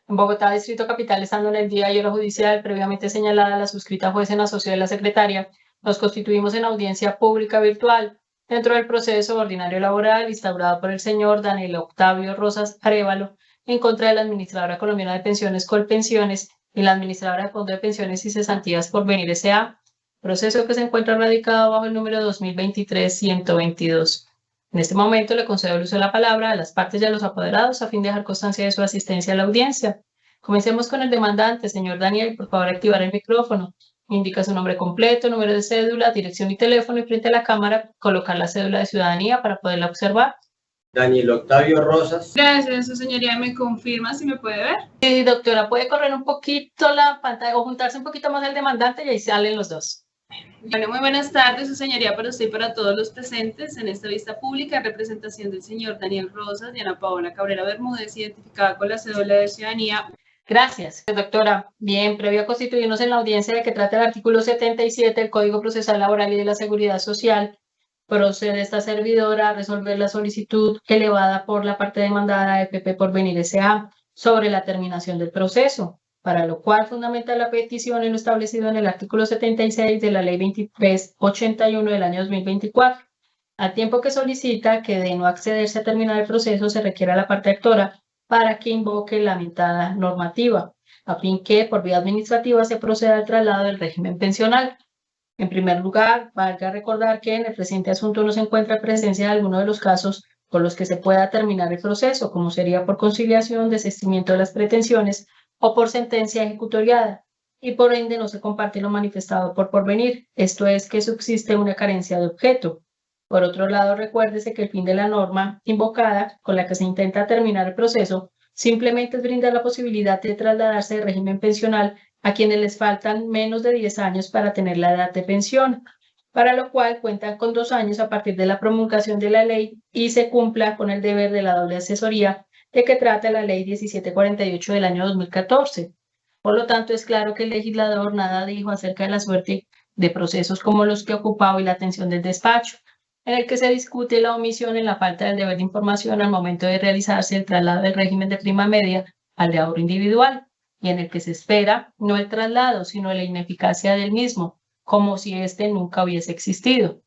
En Bogotá, Distrito Capital, estando en el día y hora judicial previamente señalada la suscrita juez en asocio de la secretaria, nos constituimos en audiencia pública virtual dentro del proceso ordinario laboral instaurado por el señor Daniel Octavio Rosas Arévalo en contra de la Administradora Colombiana de Pensiones Colpensiones y la Administradora de Fondo de Pensiones y Cesantías Porvenir S.A., proceso que se encuentra radicado bajo el número 2023-122. En este momento le concedo el uso de la palabra a las partes y a los apoderados a fin de dejar constancia de su asistencia a la audiencia. Comencemos con el demandante, señor Daniel, por favor activar el micrófono. Indica su nombre completo, número de cédula, dirección y teléfono y frente a la cámara colocar la cédula de ciudadanía para poderla observar. Daniel Octavio Rosas. Gracias, su señoría. ¿Me confirma si me puede ver? Sí, doctora, puede correr un poquito la pantalla o juntarse un poquito más al demandante y ahí salen los dos. Bueno, muy buenas tardes, su señoría, para usted y para todos los presentes en esta vista pública en representación del señor Daniel Rosas y Ana Paola Cabrera Bermúdez, identificada con la cédula de ciudadanía. Gracias, doctora. Bien, previo a constituirnos en la audiencia de que trata el artículo 77 del Código Procesal Laboral y de la Seguridad Social, procede esta servidora a resolver la solicitud elevada por la parte demandada de PP Porvenir S.A. sobre la terminación del proceso, para lo cual fundamenta la petición en lo establecido en el artículo 76 de la Ley 2381 del año 2024, al tiempo que solicita que de no accederse a terminar el proceso se requiera a la parte actora para que invoque la mentada normativa, a fin que por vía administrativa se proceda al traslado del régimen pensional. En primer lugar, valga recordar que en el presente asunto no se encuentra presencia de alguno de los casos por los que se pueda terminar el proceso, como sería por conciliación, desistimiento de las pretensiones o por sentencia ejecutoriada, y por ende no se comparte lo manifestado por Porvenir, esto es que subsiste una carencia de objeto. Por otro lado, recuérdese que el fin de la norma invocada, con la que se intenta terminar el proceso, simplemente es brindar la posibilidad de trasladarse de régimen pensional a quienes les faltan menos de 10 años para tener la edad de pensión, para lo cual cuentan con 2 años a partir de la promulgación de la ley y se cumpla con el deber de la doble asesoría de que trata la ley 1748 del año 2014. Por lo tanto, es claro que el legislador nada dijo acerca de la suerte de procesos como los que ha ocupado y la atención del despacho, en el que se discute la omisión en la falta del deber de información al momento de realizarse el traslado del régimen de prima media al de ahorro individual, y en el que se espera no el traslado, sino la ineficacia del mismo, como si éste nunca hubiese existido.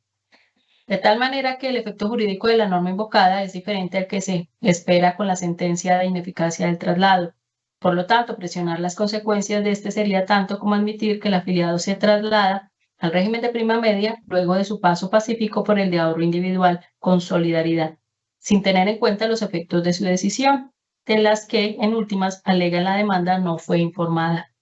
De tal manera que el efecto jurídico de la norma invocada es diferente al que se espera con la sentencia de ineficacia del traslado. Por lo tanto, presionar las consecuencias de este sería tanto como admitir que el afiliado se traslada al régimen de prima media luego de su paso pacífico por el de ahorro individual con solidaridad, sin tener en cuenta los efectos de su decisión, de las que, en últimas, alega la demanda no fue informada.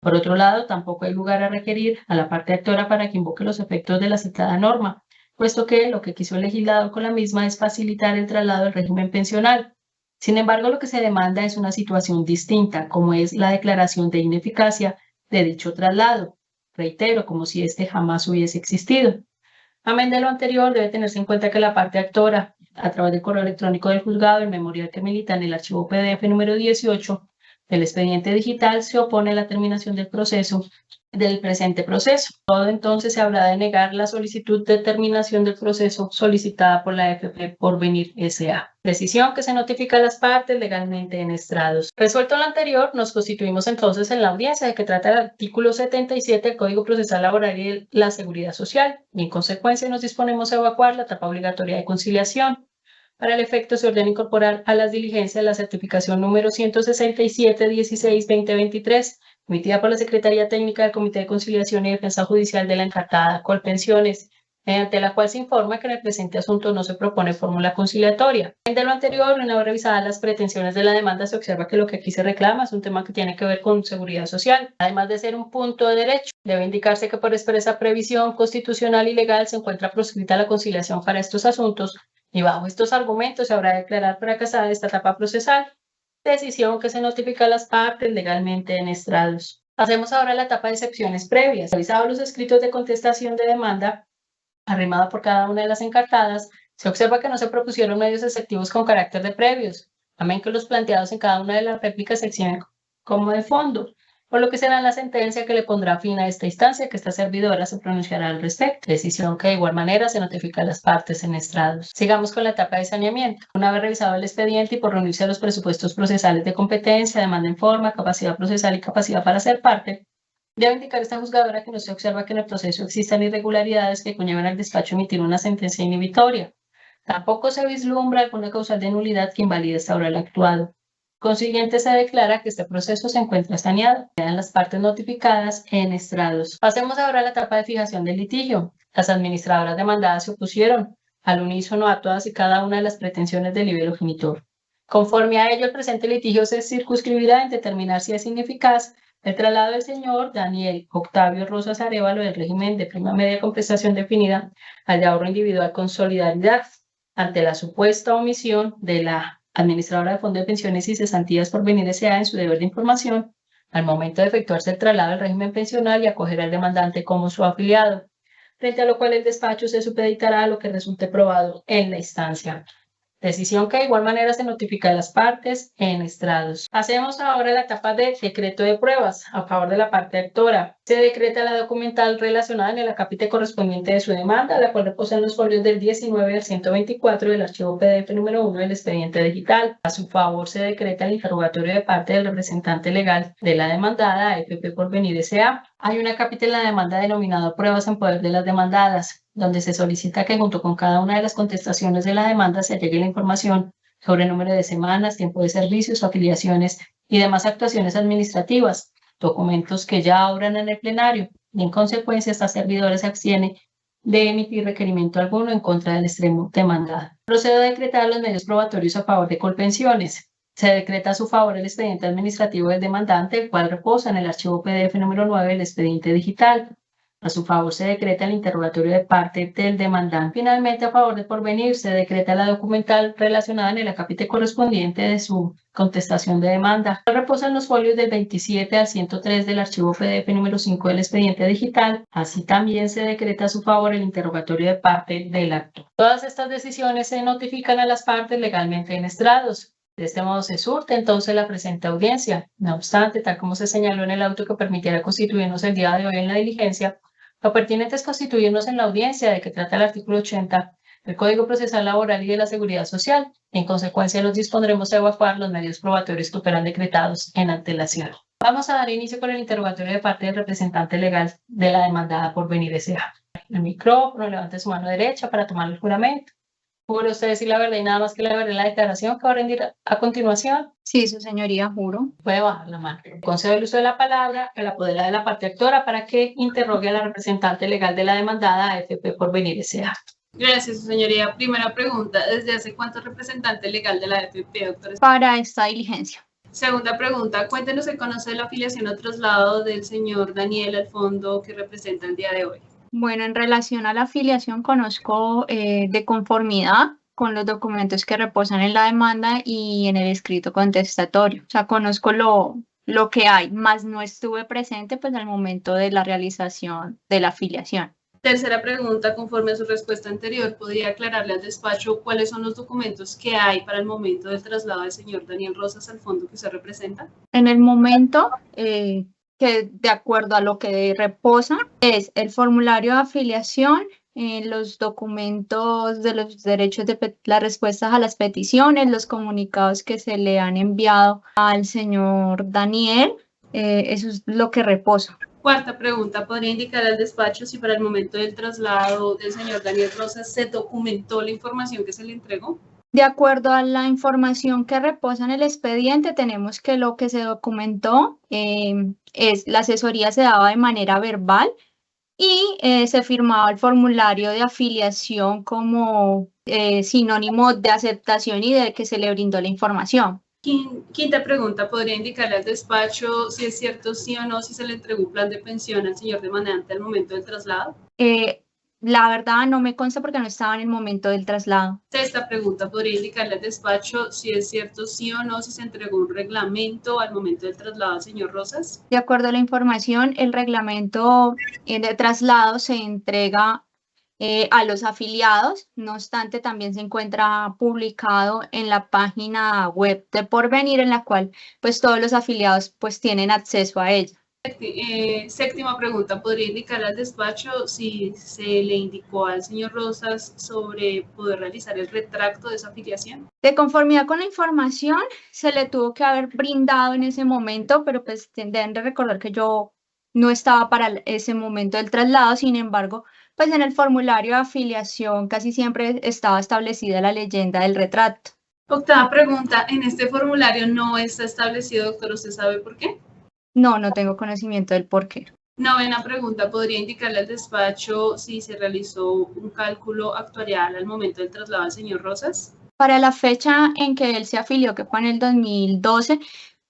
Por otro lado, tampoco hay lugar a requerir a la parte actora para que invoque los efectos de la citada norma, puesto que lo que quiso el legislador con la misma es facilitar el traslado del régimen pensional. Sin embargo, lo que se demanda es una situación distinta, como es la declaración de ineficacia de dicho traslado. Reitero, como si este jamás hubiese existido. Amén de lo anterior, debe tenerse en cuenta que la parte actora, a través del correo electrónico del juzgado, el memorial que milita en el archivo PDF número 18 del expediente digital, se opone a la terminación del proceso, del presente proceso. Todo entonces se habrá de negar la solicitud de terminación del proceso solicitada por la AFP Porvenir S.A. Precisión que se notifica a las partes legalmente en estrados. Resuelto lo anterior, nos constituimos entonces en la audiencia de que trata el artículo 77 del Código Procesal Laboral y de la Seguridad Social, y en consecuencia nos disponemos a evacuar la etapa obligatoria de conciliación. Para el efecto, se ordena incorporar a las diligencias la certificación número 167-16-2023, emitida por la Secretaría Técnica del Comité de Conciliación y Defensa Judicial de la encartada Colpensiones, mediante la cual se informa que en el presente asunto no se propone fórmula conciliatoria. De lo anterior, una vez revisadas las pretensiones de la demanda, se observa que lo que aquí se reclama es un tema que tiene que ver con seguridad social. Además de ser un punto de derecho, debe indicarse que por expresa previsión constitucional y legal se encuentra proscrita la conciliación para estos asuntos, y bajo estos argumentos se habrá de declarar fracasada esta etapa procesal, decisión que se notifica a las partes legalmente en estrados. Pasemos ahora a la etapa de excepciones previas. Revisados los escritos de contestación de demanda, arrimada por cada una de las encartadas, se observa que no se propusieron medios exceptivos con carácter de previos, amén que los planteados en cada una de las réplicas se exhiben como de fondo. por lo que será la sentencia que le pondrá fin a esta instancia que esta servidora se pronunciará al respecto, decisión que de igual manera se notifica a las partes en estrados. Sigamos con la etapa de saneamiento. Una vez revisado el expediente y por reunirse a los presupuestos procesales de competencia, demanda en forma, capacidad procesal y capacidad para ser parte, debe indicar esta juzgadora que no se observa que en el proceso existan irregularidades que conlleven al despacho emitir una sentencia inhibitoria. Tampoco se vislumbra alguna causal de nulidad que invalide esta hora el actuado. Consiguiente, se declara que este proceso se encuentra saneado. Quedan las partes notificadas en estrados. Pasemos ahora a la etapa de fijación del litigio. Las administradoras demandadas se opusieron al unísono a todas y cada una de las pretensiones del libelo genitor. Conforme a ello, el presente litigio se circunscribirá en determinar si es ineficaz el traslado del señor Daniel Octavio Rosas Arévalo del régimen de prima media con prestación definida al de ahorro individual con solidaridad ante la supuesta omisión de la administradora de Fondo de Pensiones y Cesantías por venir S.A. en su deber de información al momento de efectuarse el traslado del régimen pensional y acoger al demandante como su afiliado, frente a lo cual el despacho se supeditará a lo que resulte probado en la instancia. Decisión que de igual manera se notifica a las partes en estrados. Hacemos ahora la etapa de decreto de pruebas a favor de la parte actora. Se decreta la documental relacionada en el acápite correspondiente de su demanda, la cual reposa en los folios del 19 al 124 del archivo PDF número 1 del expediente digital. A su favor se decreta el interrogatorio de parte del representante legal de la demandada, AFP Porvenir S.A. Hay un acápite en la demanda denominado pruebas en poder de las demandadas, donde se solicita que junto con cada una de las contestaciones de la demanda se allegue la información sobre número de semanas, tiempo de servicios, afiliaciones y demás actuaciones administrativas, documentos que ya obran en el plenario, y en consecuencia esta servidora se abstiene de emitir requerimiento alguno en contra del extremo demandado. Procedo a decretar los medios probatorios a favor de Colpensiones. Se decreta a su favor el expediente administrativo del demandante, el cual reposa en el archivo PDF número 9 del expediente digital. A su favor se decreta el interrogatorio de parte del demandante. Finalmente, a favor de Porvenir, se decreta la documental relacionada en el acápite correspondiente de su contestación de demanda. Reposan los folios del 27 al 103 del archivo PDF número 5 del expediente digital. Así también se decreta a su favor el interrogatorio de parte del acto. Todas estas decisiones se notifican a las partes legalmente en estrados. De este modo se surte entonces la presente audiencia. No obstante, tal como se señaló en el auto que permitiera constituirnos el día de hoy en la diligencia, lo pertinente es constituirnos en la audiencia de que trata el artículo 80 del Código Procesal Laboral y de la Seguridad Social. En consecuencia, nos dispondremos a evacuar los medios probatorios que operan decretados en antelación. Vamos a dar inicio con el interrogatorio de parte del representante legal de la demandada Porvenir S.A. El micrófono, levante su mano derecha para tomar el juramento. ¿Jura usted decir la verdad y nada más que la verdad en la declaración que va a rendir a continuación? Sí, su señoría, juro. Puede bajar la mano. Concedo el uso de la palabra a la apoderada de la parte actora para que interrogue a la representante legal de la demandada, AFP Porvenir S.A. Gracias, su señoría. Primera pregunta, ¿desde hace cuánto es representante legal de la AFP, doctor? Para esta diligencia. Segunda pregunta, cuéntenos si conoce de la afiliación o traslado del señor Daniel al fondo que representa el día de hoy. Bueno, en relación a la afiliación conozco de conformidad con los documentos que reposan en la demanda y en el escrito contestatorio. O sea, conozco lo que hay, más no estuve presente pues al momento de la realización de la afiliación. Tercera pregunta, conforme a su respuesta anterior, ¿podría aclararle al despacho cuáles son los documentos que hay para el momento del traslado del señor Daniel Rosas al fondo que se representa? En el momento que de acuerdo a lo que reposa es el formulario de afiliación, los documentos de los derechos de las respuestas a las peticiones, los comunicados que se le han enviado al señor Daniel, eso es lo que reposa. Cuarta pregunta, ¿podría indicar al despacho si para el momento del traslado del señor Daniel Rosas se documentó la información que se le entregó? De acuerdo a la información que reposa en el expediente, tenemos que lo que se documentó es la asesoría se daba de manera verbal y se firmaba el formulario de afiliación como sinónimo de aceptación y de que se le brindó la información. Quinta pregunta, ¿podría indicarle al despacho si es cierto sí o no si se le entregó un plan de pensión al señor demandante al momento del traslado? La verdad no me consta porque no estaba en el momento del traslado. Sexta pregunta, ¿podría indicarle al despacho si es cierto sí o no si se entregó un reglamento al momento del traslado al señor Rosas? De acuerdo a la información, el reglamento de traslado se entrega a los afiliados, no obstante también se encuentra publicado en la página web de Porvenir en la cual pues todos los afiliados pues tienen acceso a ella. Séptima pregunta, ¿podría indicar al despacho si se le indicó al señor Rosas sobre poder realizar el retracto de esa afiliación? De conformidad con la información, se le tuvo que haber brindado en ese momento, pero pues deben de recordar que yo no estaba para ese momento del traslado, sin embargo, pues en el formulario de afiliación casi siempre estaba establecida la leyenda del retrato. Octava pregunta, en este formulario no está establecido, doctor, ¿usted sabe por qué? No tengo conocimiento del por qué. Novena pregunta, ¿podría indicarle al despacho si se realizó un cálculo actuarial al momento del traslado al señor Rosas? Para la fecha en que él se afilió, que fue en el 2012,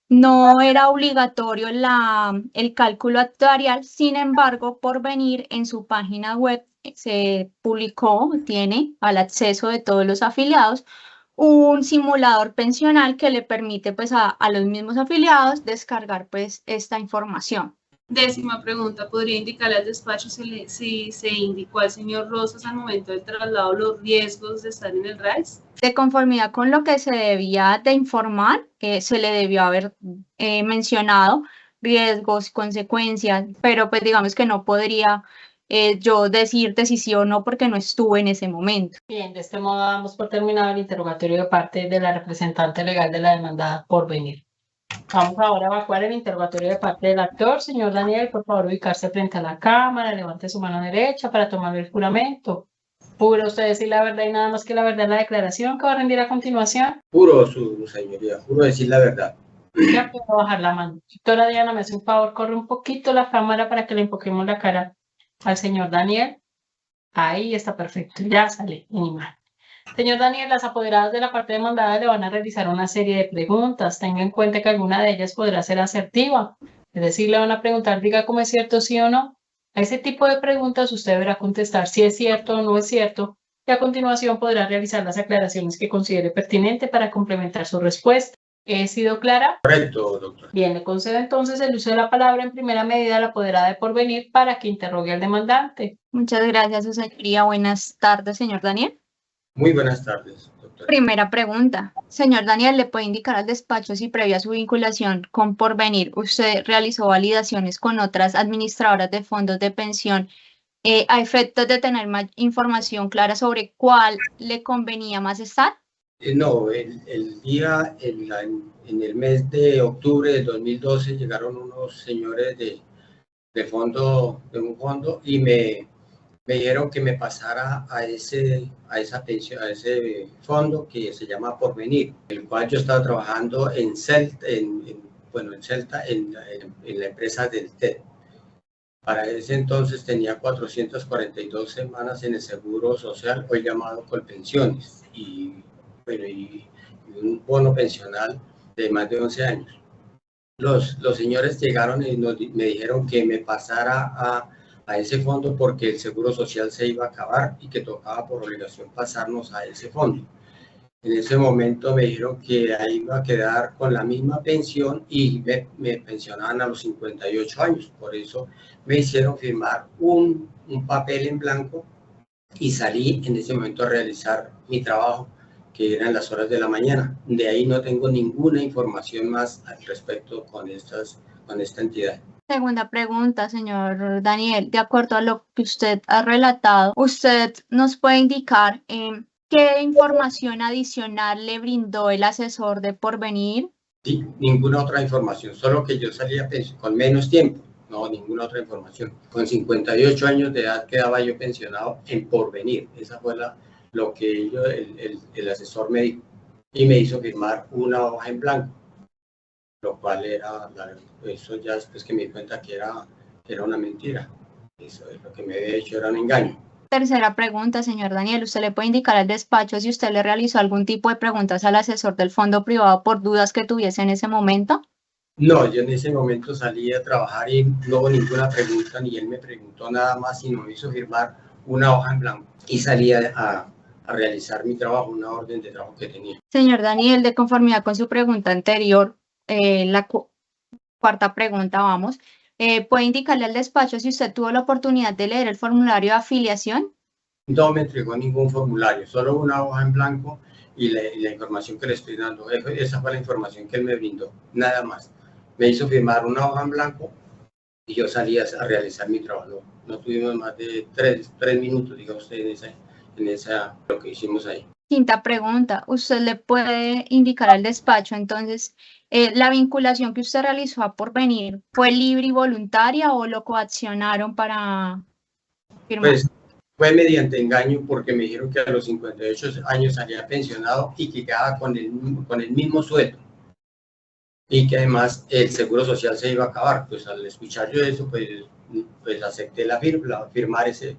no era obligatorio el cálculo actuarial, sin embargo, Porvenir en su página web se publicó, tiene al acceso de todos los afiliados, un simulador pensional que le permite pues a los mismos afiliados descargar pues esta información. Décima pregunta, ¿podría indicarle al despacho si se indicó al señor Rosas al momento del traslado los riesgos de estar en el RAIS? De conformidad con lo que se debía de informar, se le debió haber mencionado riesgos, consecuencias, pero pues digamos que no podría yo decirte si sí o no porque no estuve en ese momento. Bien, de este modo damos por terminado el interrogatorio de parte de la representante legal de la demandada Porvenir. Vamos ahora a evacuar el interrogatorio de parte del actor. Señor Daniel, por favor, ubicarse frente a la cámara, levante su mano derecha para tomar el juramento. ¿Jura usted decir la verdad y nada más que la verdad en la declaración que va a rendir a continuación? Juro, su señoría, juro decir la verdad. Ya puedo bajar la mano. Doctora Diana, me hace un favor, corre un poquito la cámara para que le enfoquemos la cara al señor Daniel. Ahí está perfecto, ya sale en imagen. Señor Daniel, las apoderadas de la parte demandada le van a realizar una serie de preguntas. Tenga en cuenta que alguna de ellas podrá ser asertiva. Es decir, le van a preguntar, diga cómo es cierto, sí o no. A ese tipo de preguntas usted deberá contestar si es cierto o no es cierto y a continuación podrá realizar las aclaraciones que considere pertinente para complementar su respuesta. ¿He sido clara? Correcto, doctor. Bien, le concedo entonces el uso de la palabra en primera medida a la apoderada de Porvenir para que interrogue al demandante. Muchas gracias, su señoría. Buenas tardes, señor Daniel. Muy buenas tardes, doctor. Primera pregunta. Señor Daniel, ¿le puede indicar al despacho si previa a su vinculación con Porvenir usted realizó validaciones con otras administradoras de fondos de pensión a efectos de tener más información clara sobre cuál le convenía más estar? No, en el mes de octubre de 2012 llegaron unos señores de un fondo y me dijeron que me pasara a ese fondo que se llama Porvenir, el cual yo estaba trabajando en Celta, en la empresa del TED. Para ese entonces tenía 442 semanas en el Seguro Social, hoy llamado Colpensiones, y un bono pensional de más de 11 años. Los señores llegaron y me dijeron que me pasara a ese fondo porque el Seguro Social se iba a acabar y que tocaba por obligación pasarnos a ese fondo. En ese momento me dijeron que ahí iba a quedar con la misma pensión y me pensionaban a los 58 años. Por eso me hicieron firmar un papel en blanco y salí en ese momento a realizar mi trabajo, que eran las horas de la mañana. De ahí no tengo ninguna información más al respecto con esta entidad. Segunda pregunta, señor Daniel. De acuerdo a lo que usted ha relatado, ¿usted nos puede indicar qué información adicional le brindó el asesor de Porvenir? Sí, ninguna otra información, solo que yo salía con menos tiempo. No, ninguna otra información. Con 58 años de edad quedaba yo pensionado en Porvenir. Esa fue lo que el asesor me dijo. Y me hizo firmar una hoja en blanco, lo cual eso ya después que me di cuenta que era una mentira. Eso es lo que me había hecho, era un engaño. Tercera pregunta, señor Daniel. ¿Usted le puede indicar al despacho si usted le realizó algún tipo de preguntas al asesor del fondo privado por dudas que tuviese en ese momento? No, yo en ese momento salí a trabajar y no hubo ninguna pregunta, ni él me preguntó nada más, sino me hizo firmar una hoja en blanco y salí a realizar mi trabajo, una orden de trabajo que tenía. Señor Daniel, de conformidad con su pregunta anterior, la cuarta pregunta, vamos. ¿Puede indicarle al despacho si usted tuvo la oportunidad de leer el formulario de afiliación? No me entregó ningún formulario, solo una hoja en blanco y la información que le estoy dando. Esa fue la información que él me brindó, nada más. Me hizo firmar una hoja en blanco y yo salí a realizar mi trabajo. No tuvimos más de tres minutos, diga usted, en esa, lo que hicimos ahí. Quinta pregunta, ¿usted le puede indicar al despacho entonces la vinculación que usted realizó a Porvenir fue libre y voluntaria o lo coaccionaron para firmar? Pues fue mediante engaño porque me dijeron que a los 58 años salía pensionado y que quedaba con el mismo sueldo y que además el seguro social se iba a acabar. Pues al escuchar yo eso, pues acepté firmar ese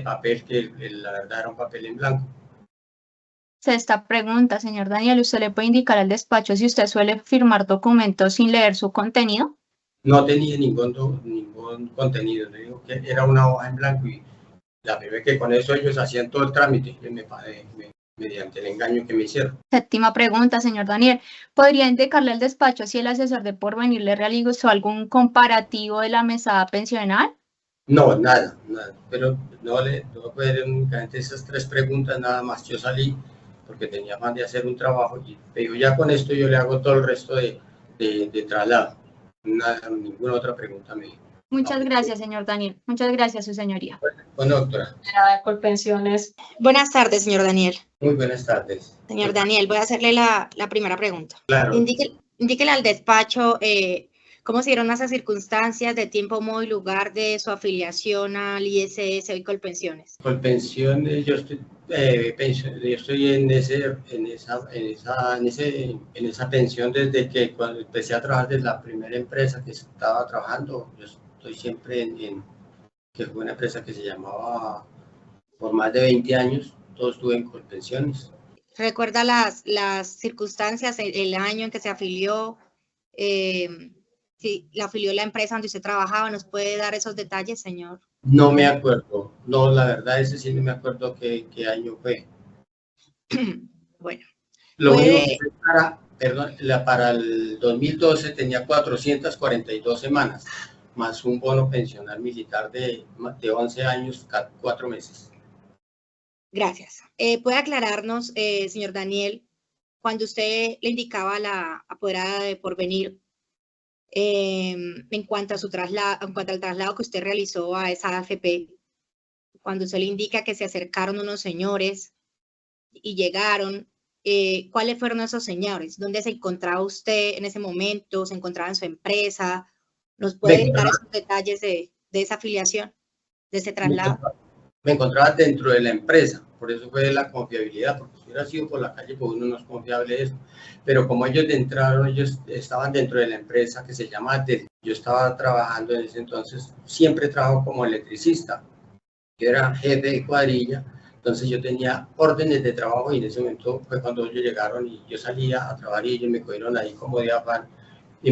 papel que la verdad era un papel en blanco. Sexta pregunta, señor Daniel, ¿usted le puede indicar al despacho si usted suele firmar documentos sin leer su contenido? No tenía ningún contenido, le digo que era una hoja en blanco y la verdad que con eso ellos hacían todo el trámite mediante el engaño que me hicieron. Séptima pregunta, señor Daniel, ¿podría indicarle al despacho si el asesor de Porvenir le realizó algún comparativo de la mesada pensional? No, nada, pero no puede ser únicamente esas 3 preguntas nada más. Yo salí porque tenía afán de hacer un trabajo y digo, ya con esto yo le hago todo el resto de traslado. Ninguna otra pregunta me dijo. Muchas gracias, señor Daniel. Muchas gracias, su señoría. Bueno, doctora. De Colpensiones. Buenas tardes, señor Daniel. Muy buenas tardes. Señor Daniel, voy a hacerle la primera pregunta. Claro. Indíquele al despacho cómo se dieron esas circunstancias de tiempo, modo y lugar de su afiliación al ISS y Colpensiones. Colpensiones, yo estoy en esa pensión desde que cuando empecé a trabajar, desde la primera empresa que estaba trabajando. Yo estoy siempre que fue una empresa que se llamaba por más de 20 años, todo estuve en Colpensiones. ¿Recuerda las circunstancias, el año en que se afilió? Si la afilió la empresa donde usted trabajaba, ¿nos puede dar esos detalles, señor? No me acuerdo, no, la verdad, ese sí no me acuerdo qué año fue. Bueno. Lo único que para el 2012 tenía 442 semanas, más un bono pensional militar de 11 años, 4 meses. Gracias. ¿Puede aclararnos, señor Daniel, cuando usted le indicaba a la apoderada de Porvenir, en cuanto a al traslado que usted realizó a esa AFP, cuando usted le indica que se acercaron unos señores y llegaron, ¿cuáles fueron esos señores? ¿Dónde se encontraba usted en ese momento? ¿Se encontraba en su empresa? ¿Nos puede dar esos detalles de esa afiliación, de ese traslado? Me encontraba dentro de la empresa, por eso fue la confiabilidad, porque si hubiera sido por la calle, pues uno no es confiable de eso. Pero como ellos ellos estaban dentro de la empresa que se llama DEL. Yo estaba trabajando en ese entonces, siempre trabajo como electricista. Yo era jefe de cuadrilla, entonces yo tenía órdenes de trabajo y en ese momento fue cuando ellos llegaron y yo salía a trabajar y ellos me cogieron ahí como de afán y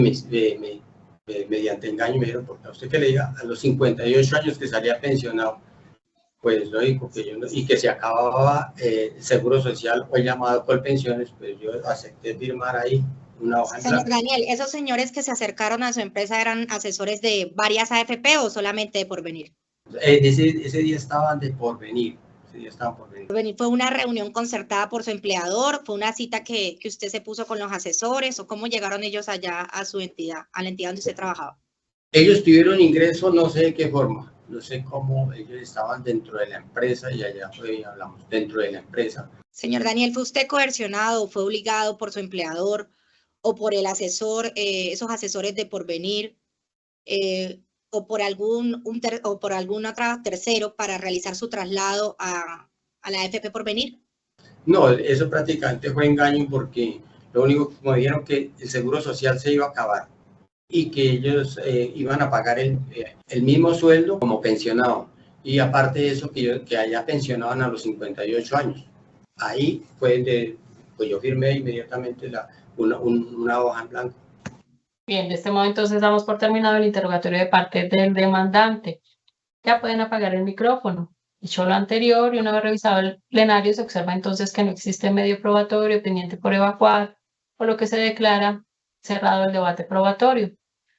mediante engaño me dijeron, porque a usted que le diga a los 58 años que salía pensionado, pues lógico que yo no, y que se acababa el seguro social o llamado Colpensiones, pues yo acepté firmar ahí una hoja. Señor Daniel, ¿esos señores que se acercaron a su empresa eran asesores de varias AFP o solamente de Porvenir? Ese día estaban de Porvenir. ¿Fue una reunión concertada por su empleador? ¿Fue una cita que usted se puso con los asesores? ¿O cómo llegaron ellos allá a su entidad, a la entidad donde usted trabajaba? Ellos tuvieron ingreso, no sé de qué forma. No sé cómo ellos estaban dentro de la empresa y allá hablamos dentro de la empresa. Señor Daniel, ¿fue usted coercionado o fue obligado por su empleador o por el asesor, esos asesores de Porvenir, o por algún otro tercero para realizar su traslado a la AFP Porvenir? No, eso prácticamente fue engaño porque lo único que me dijeron que el seguro social se iba a acabar y que ellos iban a pagar el mismo sueldo como pensionado. Y aparte de eso, que allá pensionaban a los 58 años. Ahí fue pues yo firmé inmediatamente una hoja en blanco. Bien, en este momento entonces damos por terminado el interrogatorio de parte del demandante. Ya pueden apagar el micrófono. Dicho lo anterior, y una vez revisado el plenario, se observa entonces que no existe medio probatorio pendiente por evacuar, por lo que se declara cerrado el debate probatorio.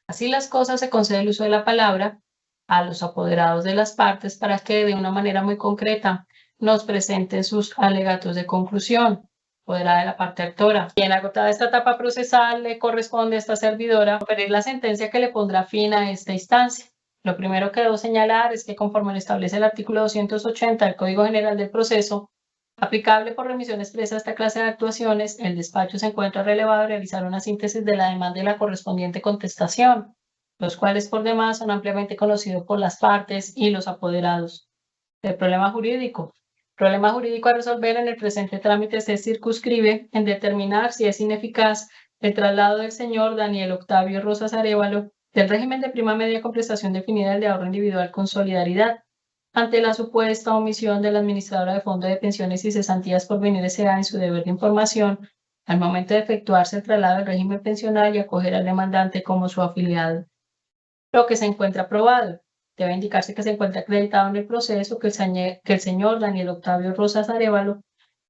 Así las cosas, se concede el uso de la palabra a los apoderados de las partes para que de una manera muy concreta nos presenten sus alegatos de conclusión. apoderada de la parte actora. Bien, agotada esta etapa procesal, le corresponde a esta servidora conferir la sentencia que le pondrá fin a esta instancia. Lo primero que debo señalar es que conforme lo establece el artículo 280 del Código General del Proceso, aplicable por remisión expresa a esta clase de actuaciones, el despacho se encuentra relevado a realizar una síntesis de la demanda y la correspondiente contestación, los cuales por demás son ampliamente conocidos por las partes y los apoderados. El problema jurídico. El problema jurídico a resolver en el presente trámite se circunscribe en determinar si es ineficaz el traslado del señor Daniel Octavio Rosas Arévalo del régimen de prima media con prestación definida del de ahorro individual con solidaridad ante la supuesta omisión de la administradora de fondo de pensiones y cesantías por venir S.A. en su deber de información al momento de efectuarse el traslado del régimen pensional y acoger al demandante como su afiliado. Lo que se encuentra probado. Debe indicarse que se encuentra acreditado en el proceso que el señor Daniel Octavio Rosas Arévalo,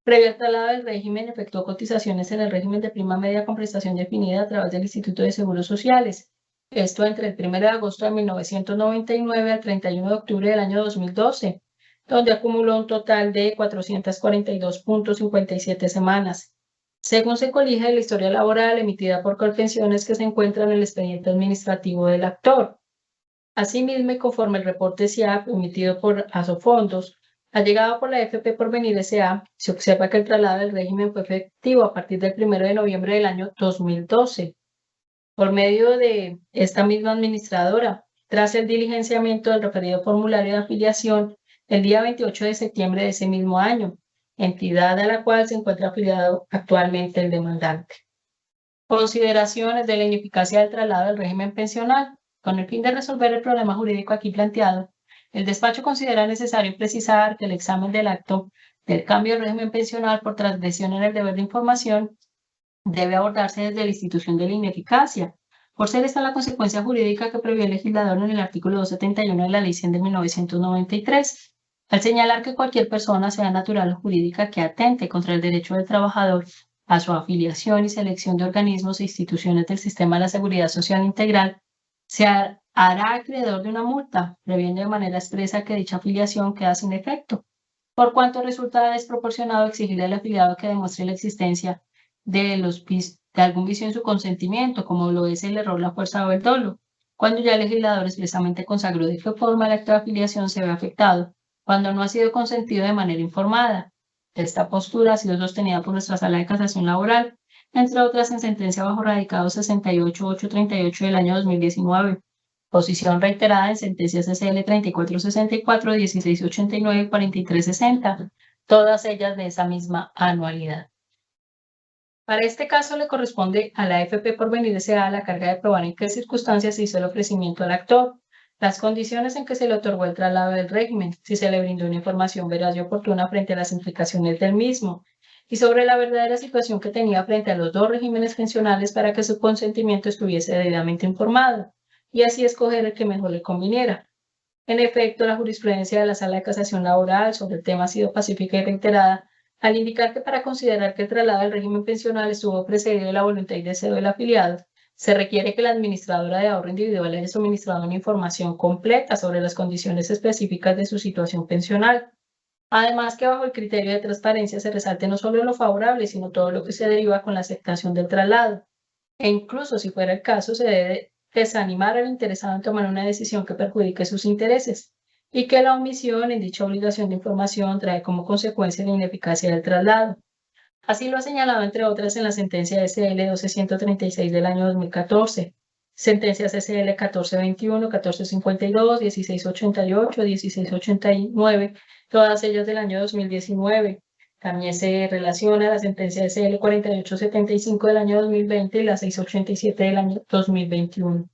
previo al traslado del régimen, efectuó cotizaciones en el régimen de prima media con prestación definida a través del Instituto de Seguros Sociales. Esto entre el 1 de agosto de 1999 al 31 de octubre del año 2012, donde acumuló un total de 442.57 semanas. Según se colige de la historia laboral emitida por Colpensiones que se encuentra en el expediente administrativo del actor. Asimismo, y conforme el reporte SIAP emitido por Asofondos, allegado por la FP Porvenir S.A., se observa que el traslado del régimen fue efectivo a partir del 1 de noviembre del año 2012. Por medio de esta misma administradora, tras el diligenciamiento del referido formulario de afiliación el día 28 de septiembre de ese mismo año, entidad a la cual se encuentra afiliado actualmente el demandante. Consideraciones de la ineficacia del traslado del régimen pensional. Con el fin de resolver el problema jurídico aquí planteado, el despacho considera necesario precisar que el examen del acto del cambio del régimen pensional por transgresión en el deber de información debe abordarse desde la institución de la ineficacia, por ser esta la consecuencia jurídica que previó el legislador en el artículo 271 de la Ley 100 de 1993, al señalar que cualquier persona, sea natural o jurídica, que atente contra el derecho del trabajador a su afiliación y selección de organismos e instituciones del sistema de la seguridad social integral, se hará acreedor de una multa, previendo de manera expresa que dicha afiliación queda sin efecto, por cuanto resulta desproporcionado exigirle al afiliado que demuestre la existencia de algún vicio en su consentimiento, como lo es el error, la fuerza o el dolo, cuando ya el legislador expresamente consagró de qué forma el acto de afiliación se ve afectado, cuando no ha sido consentido de manera informada. Esta postura ha sido sostenida por nuestra Sala de Casación Laboral, entre otras en sentencia bajo radicado 68838 del año 2019, posición reiterada en sentencias CCL 3464, 1689 y 4360, todas ellas de esa misma anualidad. Para este caso le corresponde a la FP Porvenir S.A. la carga de probar en qué circunstancias se hizo el ofrecimiento al actor, las condiciones en que se le otorgó el traslado del régimen, si se le brindó una información veraz y oportuna frente a las implicaciones del mismo, y sobre la verdadera situación que tenía frente a los dos regímenes pensionales para que su consentimiento estuviese debidamente informado, y así escoger el que mejor le conviniera. En efecto, la jurisprudencia de la Sala de Casación Laboral sobre el tema ha sido pacífica y reiterada, al indicar que para considerar que el traslado del régimen pensional estuvo precedido de la voluntad y deseo del afiliado, se requiere que la administradora de ahorro individual haya suministrado una información completa sobre las condiciones específicas de su situación pensional. Además, que bajo el criterio de transparencia se resalte no solo lo favorable, sino todo lo que se deriva con la aceptación del traslado. E incluso, si fuera el caso, se debe desanimar al interesado en tomar una decisión que perjudique sus intereses, y que la omisión en dicha obligación de información trae como consecuencia la ineficacia del traslado. Así lo ha señalado, entre otras, en la sentencia SL 12136 del año 2014, sentencias SL 1421, 1452, 1688, 1689, todas ellas del año 2019. También se relaciona la sentencia SL 4875 del año 2020 y la 687 del año 2021.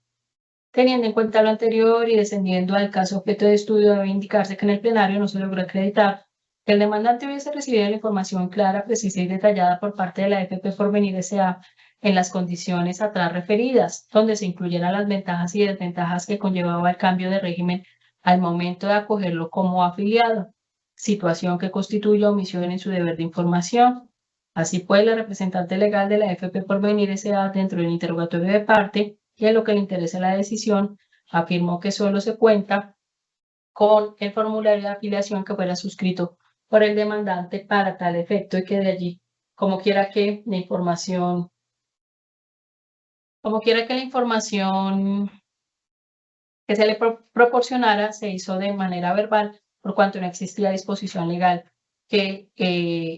Teniendo en cuenta lo anterior y descendiendo al caso objeto de estudio, debe indicarse que en el plenario no se logró acreditar que el demandante hubiese recibido la información clara, precisa y detallada por parte de la FP Porvenir S.A. en las condiciones atrás referidas, donde se incluyeran las ventajas y desventajas que conllevaba el cambio de régimen al momento de acogerlo como afiliado, situación que constituye omisión en su deber de información. Así pues, la representante legal de la FP Porvenir S.A. dentro del interrogatorio de parte, y en lo que le interesa la decisión, afirmó que solo se cuenta con el formulario de afiliación que fuera suscrito por el demandante para tal efecto y que de allí como quiera que la información que se le proporcionara se hizo de manera verbal, por cuanto no existía disposición legal que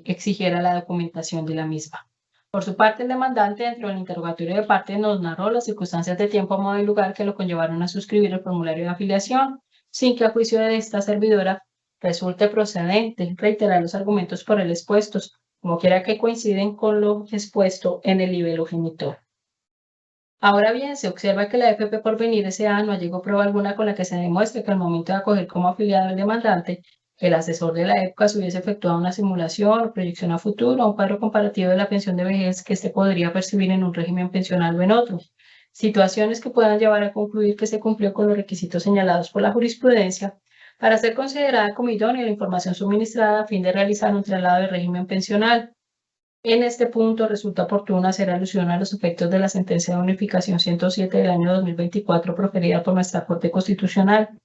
exigiera la documentación de la misma. Por su parte, el demandante, dentro del interrogatorio de parte, nos narró las circunstancias de tiempo, modo y lugar que lo conllevaron a suscribir el formulario de afiliación, sin que a juicio de esta servidora resulte procedente reiterar los argumentos por él expuestos, como quiera que coinciden con lo expuesto en el libelo genitor. Ahora bien, se observa que la AFP Porvenir S.A. no allegó prueba alguna con la que se demuestre que al momento de acoger como afiliado al demandante, el asesor de la época se hubiese efectuado una simulación o proyección a futuro o un cuadro comparativo de la pensión de vejez que éste podría percibir en un régimen pensional o en otro. Situaciones que puedan llevar a concluir que se cumplió con los requisitos señalados por la jurisprudencia para ser considerada como idónea la información suministrada a fin de realizar un traslado de régimen pensional. En este punto resulta oportuno hacer alusión a los efectos de la sentencia de unificación 107 del año 2024 proferida por nuestra Corte Constitucional,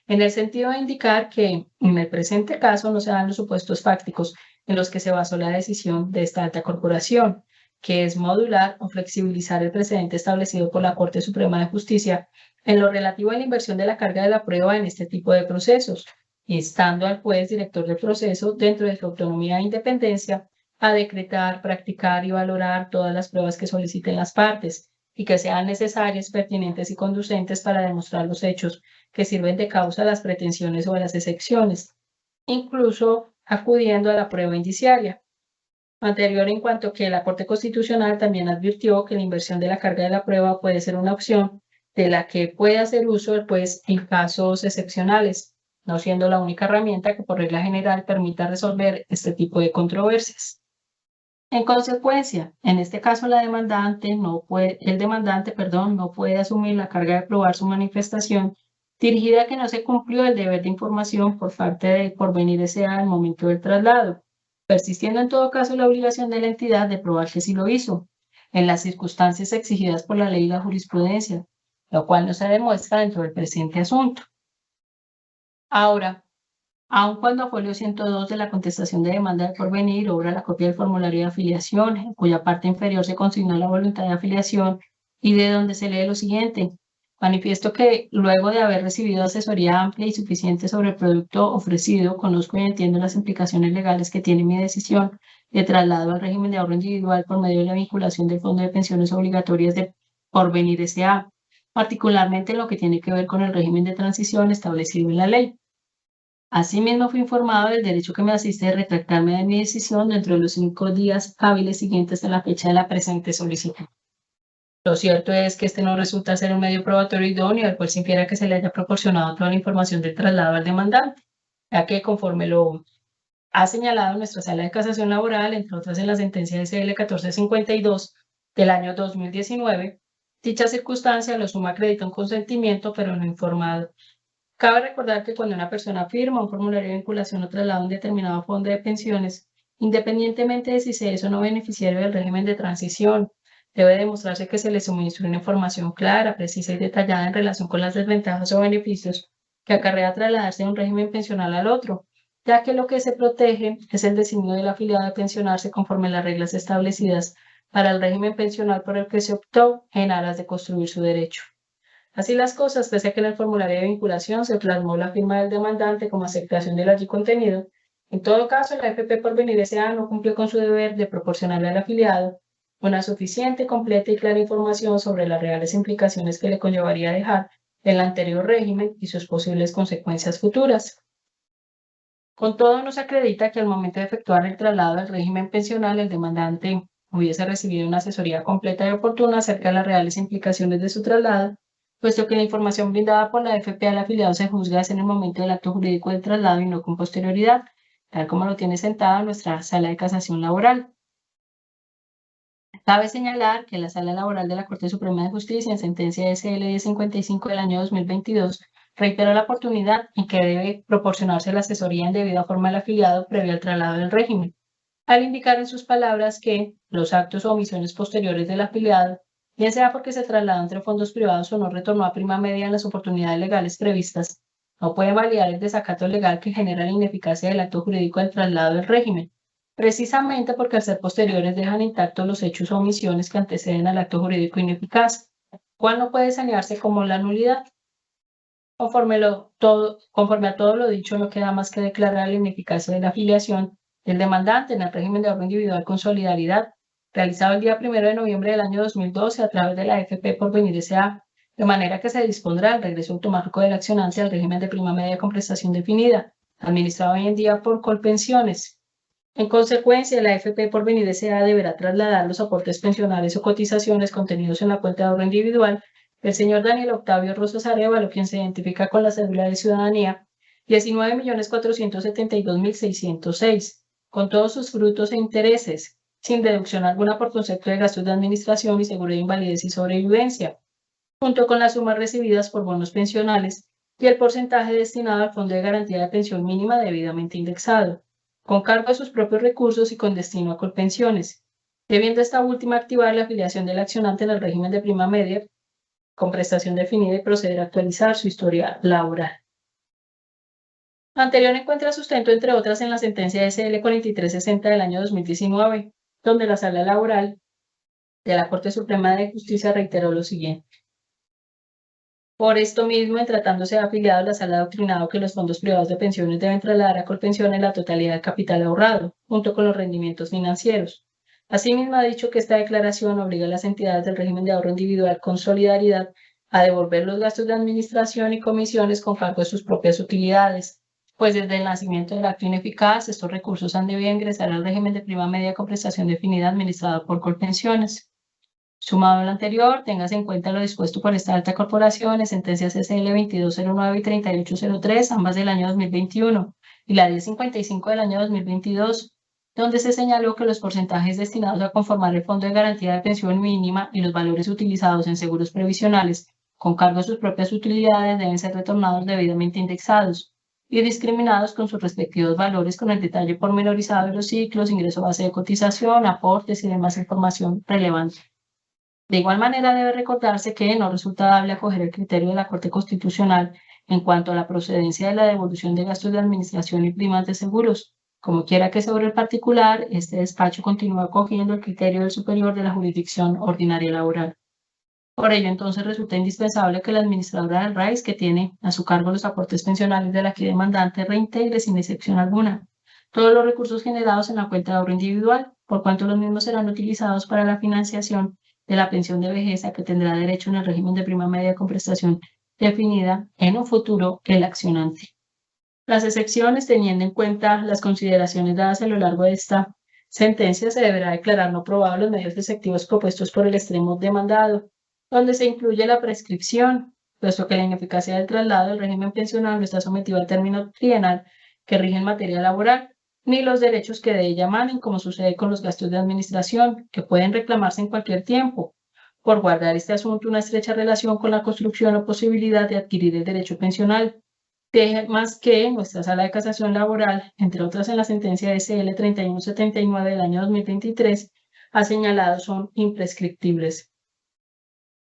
en el sentido de indicar que en el presente caso no se dan los supuestos fácticos en los que se basó la decisión de esta alta corporación, que es modular o flexibilizar el precedente establecido por la Corte Suprema de Justicia en lo relativo a la inversión de la carga de la prueba en este tipo de procesos, instando al juez director del proceso, dentro de su autonomía e independencia, a decretar, practicar y valorar todas las pruebas que soliciten las partes y que sean necesarias, pertinentes y conducentes para demostrar los hechos que sirven de causa a las pretensiones o a las excepciones, incluso acudiendo a la prueba indiciaria. Anterior, en cuanto que la Corte Constitucional también advirtió que la inversión de la carga de la prueba puede ser una opción de la que puede hacer uso el juez en casos excepcionales, no siendo la única herramienta que por regla general permita resolver este tipo de controversias. En consecuencia, en este caso el demandante no puede asumir la carga de probar su manifestación dirigida a que no se cumplió el deber de información por parte de Porvenir S.A. al momento del traslado, persistiendo en todo caso la obligación de la entidad de probar que sí lo hizo, en las circunstancias exigidas por la ley y la jurisprudencia, lo cual no se demuestra dentro del presente asunto. Ahora, aun cuando a folio 102 de la contestación de demanda de Porvenir obra la copia del formulario de afiliación, en cuya parte inferior se consignó la voluntad de afiliación y de donde se lee lo siguiente: manifiesto que luego de haber recibido asesoría amplia y suficiente sobre el producto ofrecido, conozco y entiendo las implicaciones legales que tiene mi decisión de traslado al régimen de ahorro individual por medio de la vinculación del Fondo de Pensiones Obligatorias de Porvenir S.A., particularmente en lo que tiene que ver con el régimen de transición establecido en la ley. Asimismo, fui informado del derecho que me asiste de retractarme de mi decisión dentro de los 5 días hábiles siguientes a la fecha de la presente solicitud. Lo cierto es que este no resulta ser un medio probatorio idóneo al cual se infiera que se le haya proporcionado toda la información del traslado al demandante, ya que conforme lo ha señalado nuestra Sala de Casación Laboral, entre otras en la sentencia SL 1452 del año 2019, dicha circunstancia lo suma acredita un consentimiento, pero no informado. Cabe recordar que cuando una persona firma un formulario de vinculación o traslado a un determinado fondo de pensiones, independientemente de si se es o no beneficiario del régimen de transición, debe demostrarse que se le suministró una información clara, precisa y detallada en relación con las desventajas o beneficios que acarrea trasladarse de un régimen pensional al otro, ya que lo que se protege es el designio del afiliado a pensionarse conforme a las reglas establecidas para el régimen pensional por el que se optó en aras de construir su derecho. Así las cosas, pese a que en el formulario de vinculación se plasmó la firma del demandante como aceptación del allí contenido, en todo caso, la AFP Porvenir S.A. no cumplió con su deber de proporcionarle al afiliado una suficiente, completa y clara información sobre las reales implicaciones que le conllevaría dejar el anterior régimen y sus posibles consecuencias futuras. Con todo, nos acredita que al momento de efectuar el traslado del régimen pensional, el demandante hubiese recibido una asesoría completa y oportuna acerca de las reales implicaciones de su traslado, puesto que la información brindada por la AFP al afiliado se juzga en el momento del acto jurídico del traslado y no con posterioridad, tal como lo tiene sentada nuestra Sala de Casación Laboral. Cabe señalar que la Sala Laboral de la Corte Suprema de Justicia, en sentencia SL 1055 del año 2022, reiteró la oportunidad en que debe proporcionarse la asesoría en debida forma al afiliado previo al traslado del régimen, al indicar en sus palabras que los actos o omisiones posteriores del afiliado, bien sea porque se trasladó entre fondos privados o no retornó a prima media en las oportunidades legales previstas, no pueden validar el desacato legal que genera la ineficacia del acto jurídico del traslado del régimen, precisamente porque al ser posteriores dejan intactos los hechos o omisiones que anteceden al acto jurídico ineficaz, cual no puede sanearse como la nulidad. Conforme a todo lo dicho, no queda más que declarar la ineficacia de la afiliación del demandante en el régimen de ahorro individual con solidaridad, realizado el día 1 de noviembre del año 2012 a través de la AFP Porvenir S.A., de manera que se dispondrá el regreso automático del accionante al régimen de prima media con prestación definida, administrado hoy en día por Colpensiones. En consecuencia, la AFP Porvenir S.A. deberá trasladar los aportes pensionales o cotizaciones contenidos en la cuenta de ahorro individual del señor Daniel Octavio Rosas Arévalo, quien se identifica con la cédula de ciudadanía 19.472.606, con todos sus frutos e intereses, sin deducción alguna por concepto de gastos de administración y seguro de invalidez y sobrevivencia, junto con las sumas recibidas por bonos pensionales y el porcentaje destinado al Fondo de Garantía de Pensión Mínima debidamente indexado, con cargo a sus propios recursos y con destino a Colpensiones, debiendo esta última activar la afiliación del accionante en el régimen de prima media con prestación definida y proceder a actualizar su historia laboral. Lo anterior encuentra sustento, entre otras, en la sentencia SL 4360 del año 2019, donde la Sala Laboral de la Corte Suprema de Justicia reiteró lo siguiente. Por esto mismo, en tratándose de afiliados, la Sala ha doctrinado que los fondos privados de pensiones deben trasladar a Colpensiones la totalidad del capital ahorrado, junto con los rendimientos financieros. Asimismo, ha dicho que esta declaración obliga a las entidades del régimen de ahorro individual con solidaridad a devolver los gastos de administración y comisiones con cargo de sus propias utilidades, pues desde el nacimiento del acto ineficaz, estos recursos han debido ingresar al régimen de prima media con prestación definida administrado por Colpensiones. Sumado a lo anterior, téngase en cuenta lo dispuesto por esta alta corporación en sentencias SL 2209 y 3803, ambas del año 2021, y la 1055 del año 2022, donde se señaló que los porcentajes destinados a conformar el Fondo de Garantía de Pensión Mínima y los valores utilizados en seguros previsionales con cargo a sus propias utilidades deben ser retornados debidamente indexados y discriminados con sus respectivos valores con el detalle pormenorizado de los ciclos, ingreso base de cotización, aportes y demás información relevante. De igual manera, debe recordarse que no resulta dable acoger el criterio de la Corte Constitucional en cuanto a la procedencia de la devolución de gastos de administración y primas de seguros. Como quiera que sobre el particular, este despacho continúa acogiendo el criterio del superior de la jurisdicción ordinaria laboral. Por ello, entonces, resulta indispensable que la administradora del RAIS, que tiene a su cargo los aportes pensionales del aquí demandante, reintegre sin excepción alguna todos los recursos generados en la cuenta de ahorro individual, por cuanto los mismos serán utilizados para la financiación de la pensión de vejez a que tendrá derecho en el régimen de prima media con prestación definida en un futuro el accionante. Las excepciones, teniendo en cuenta las consideraciones dadas a lo largo de esta sentencia, se deberá declarar no probados los medios efectivos propuestos por el extremo demandado, donde se incluye la prescripción, puesto que la ineficacia del traslado del régimen pensional no está sometido al término trienal que rige en materia laboral, ni los derechos que de ella emanen, como sucede con los gastos de administración, que pueden reclamarse en cualquier tiempo, por guardar este asunto una estrecha relación con la construcción o posibilidad de adquirir el derecho pensional, más que nuestra Sala de Casación Laboral, entre otras en la sentencia SL 3179 del año 2023, ha señalado son imprescriptibles.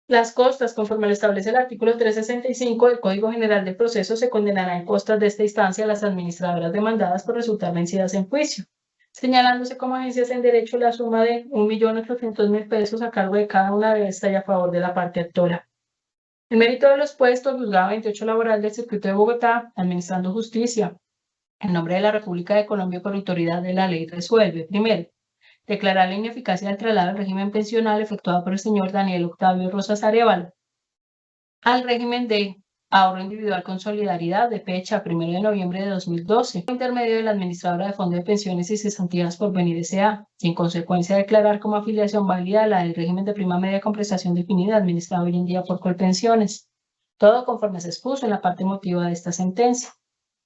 Las costas, conforme lo establece el artículo 365 del Código General de Procesos, se condenará en costas de esta instancia a las administradoras demandadas por resultar vencidas en juicio, señalándose como agencias en derecho la suma de 1.800.000 pesos a cargo de cada una de estas y a favor de la parte actora. El mérito de los puestos, juzgado 28 laboral del Circuito de Bogotá, administrando justicia, en nombre de la República de Colombia por autoridad de la ley, resuelve, primero, declarar la ineficacia del traslado del régimen pensional efectuado por el señor Daniel Octavio Rosas Arévalo al régimen de ahorro individual con solidaridad de fecha 1 de noviembre de 2012, por intermedio de la administradora de Fondo de Pensiones y Cesantías Porvenir S.A., y en consecuencia declarar como afiliación válida la del régimen de prima media con prestación definida administrado hoy en día por Colpensiones, todo conforme se expuso en la parte motiva de esta sentencia.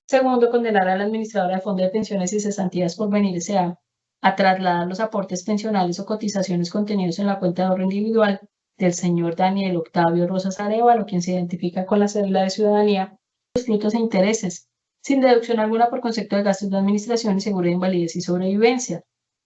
Segundo, condenar a la administradora de Fondo de Pensiones y Cesantías Porvenir S.A. a trasladar los aportes pensionales o cotizaciones contenidos en la cuenta de ahorro individual del señor Daniel Octavio Rosas Arévalo, quien se identifica con la cédula de ciudadanía, los frutos e intereses, sin deducción alguna por concepto de gastos de administración y seguro de invalidez y sobrevivencia,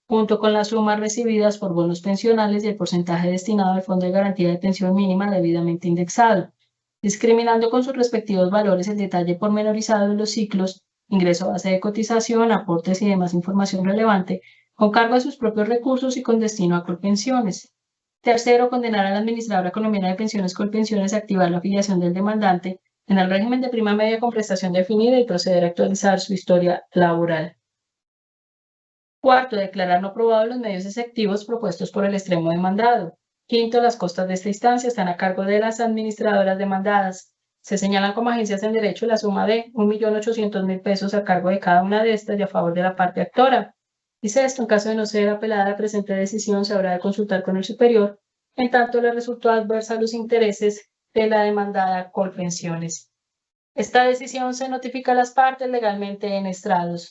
junto con las sumas recibidas por bonos pensionales y el porcentaje destinado al Fondo de Garantía de Pensión Mínima debidamente indexado, discriminando con sus respectivos valores el detalle pormenorizado de los ciclos, ingreso base de cotización, aportes y demás información relevante, con cargo a sus propios recursos y con destino a Colpensiones. Tercero, condenar a la administradora colombiana de pensiones Colpensiones a activar la afiliación del demandante en el régimen de prima media con prestación definida y proceder a actualizar su historia laboral. Cuarto, declarar no probados los medios exceptivos propuestos por el extremo demandado. Quinto, las costas de esta instancia están a cargo de las administradoras demandadas. Se señalan como agencias en derecho la suma de 1.800.000 pesos a cargo de cada una de estas y a favor de la parte actora. Y sexto, en caso de no ser apelada la presente decisión, se habrá de consultar con el superior, en tanto le resultó adversa a los intereses de la demandada Colpensiones. Esta decisión se notifica a las partes legalmente en estrados.